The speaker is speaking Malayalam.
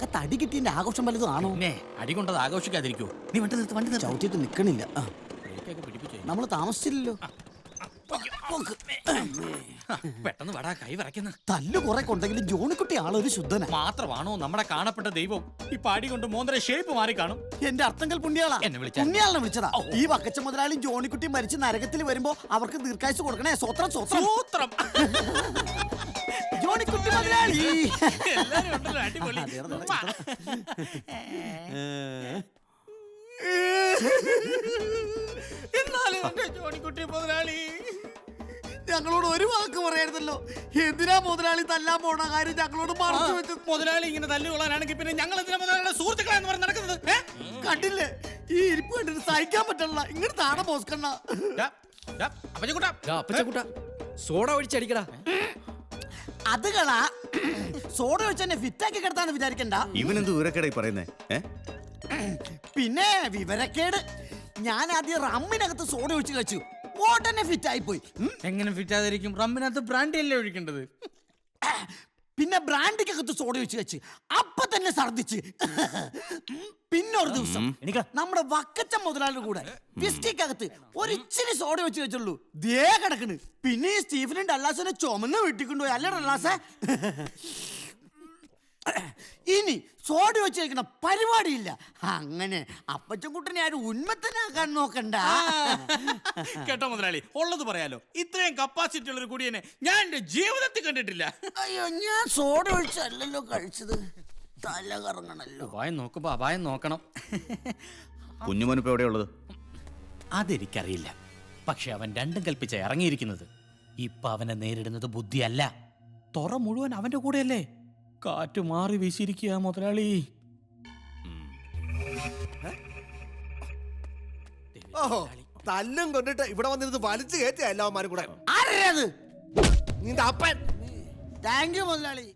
അകത്ത് അടി കിട്ടിയതിന്റെ ആഘോഷം വല്ലതും ആണോ? അടി കൊണ്ടത് ആഘോഷിക്കാതിരിക്കൂ. നീ വണ്ടി ചവിട്ടിയിട്ട് നിക്കണില്ല. പിടിപ്പിച്ചു. നമ്മള് താമസിച്ചില്ലല്ലോ. പെട്ടെന്ന് വടാ, കൈ വരയ്ക്കുന്ന. തല്ലു കുറെ കൊണ്ടെങ്കിലും ജോണിക്കുട്ടി ആളൊരു ശുദ്ധന മാത്രമാണോ നമ്മുടെ കാണപ്പെട്ട ദൈവം? ഈ പാടി കൊണ്ട് മോന്തര ഷേപ്പ് മാറി കാണും. എന്റെ അർത്ഥങ്ങൾ പുണ്യാളാ. പുണ്യാളിനെ വിളിച്ചതാ. ഈ വക്കച്ച മുതലാളി ജോണിക്കുട്ടി മരിച്ച് നരകത്തിൽ വരുമ്പോ അവർക്ക് ദീർഘായുസ് കൊടുക്കണേ. സ്വത്രം സ്വത്രം ജോണിക്കുട്ടി മുതലാളി. അടിപൊളി. ജോണിക്കുട്ടി മുതലാളി, ഞങ്ങളോട് ഒരു വാക്ക് പറയായിരുന്നല്ലോ. എന്തിനാ മുതലാളി തല്ലാൻ പോണ കാര്യം ഞങ്ങളോട് മറച്ചു വെച്ചത്? മുതലാളി ഇങ്ങനെ തല്ലുകൊള്ളാനാണെങ്കിൽ പിന്നെ ഞങ്ങൾ എന്തിനാ മുതലാളിയുടെ സുഹൃത്തുക്കളെന്ന് പറഞ്ഞ് നടക്കുന്നത്? കണ്ടില്ലേ, ഈ ഇരിപ്പ് കണ്ടിട്ട് സഹിക്കാൻ പറ്റണല്ല. ഇങ്ങോട്ട് താണ പോസ്കണ്ണ. സോഡ ഒഴിച്ചടിക്കടാ. അത് കളാ, സോഡ ഒഴിച്ച് തന്നെ ഫിറ്റാക്കി കിടത്താന്ന് വിചാരിക്കണ്ട. ഇവനെന്ത് വിവരക്കേടായി പറയുന്നേ? പിന്നെ വിവരക്കേട്. ഞാൻ ആദ്യം റമ്മിനകത്ത് സോഡ ഒഴിച്ച് കഴിച്ചു. ഓട്ടന്നെ ഫിറ്റ് ആയിപ്പോയി. എങ്ങനെ ഫിറ്റ് ആയിരിക്കും? റമ്മിനകത്ത് ബ്രാൻഡി അല്ലേ ഒഴിക്കേണ്ടത്? പിന്നെ ബ്രാൻഡിക്കകത്ത് സോഡ ഒഴിച്ച് കഴിച്ച് അപ്പൊ തന്നെ ഛർദിച്ച്. പിന്നെ ഒരു ദിവസം നമ്മുടെ വക്കച്ച മുതലാളിയുടെ കൂടെ വിസ്കിക്കകത്ത് ഒരിച്ചിരി സോഡ വെച്ച് വെച്ചുള്ളൂ. ദേ കിടക്കണ്. പിന്നെ ഈ സ്റ്റീഫനും ഡല്ലാസിനെ ചുമന്ന് വെട്ടിക്കൊണ്ടുപോയി. അല്ലേ ഡല്ലാസേ? ഇനി സോഡ വെച്ച് കഴിക്കണ പരിപാടിയില്ല. അങ്ങനെ അപ്പച്ചൻകുട്ടനെ ആരും ഉന്മത്തനാക്കാൻ നോക്കണ്ട. കേട്ടോ മുതലാളി, ഉള്ളത് പറയാലോ, ഇത്രയും കപ്പാസിറ്റി ഉള്ളൊരു കുടിയനെ ഞാൻ എന്റെ ജീവിതത്തിൽ കണ്ടിട്ടില്ല. അയ്യോ, ഞാൻ സോഡ ഒഴിച്ചല്ലോ കഴിച്ചത്. തല കറങ്ങണല്ലോ. അപായം നോക്കുമ്പോ അപായം നോക്കണം. കുഞ്ഞുമോനിപ്പോ എവിടെയുള്ളത്? അതെനിക്കറിയില്ല. പക്ഷെ അവൻ രണ്ടും കൽപ്പിച്ച ഇറങ്ങിയിരിക്കുന്നത്. ഇപ്പൊ അവനെ നേരിടുന്നത് ബുദ്ധിയല്ല, തുറ മുഴുവൻ അവന്റെ കൂടെയല്ലേ. കാറ്റ് മാറി വീശിയിരിക്കുക മുതലാളി. ഓഹോ, തല്ലും കൊണ്ടിട്ട് ഇവിടെ വന്നിരുന്ന് വലിച്ചു കയറ്റിയ എല്ലാവന്മാരും കൂടെ. ആരത്? നിന്റെ അപ്പൻ. താങ്ക് യു മുതലാളി.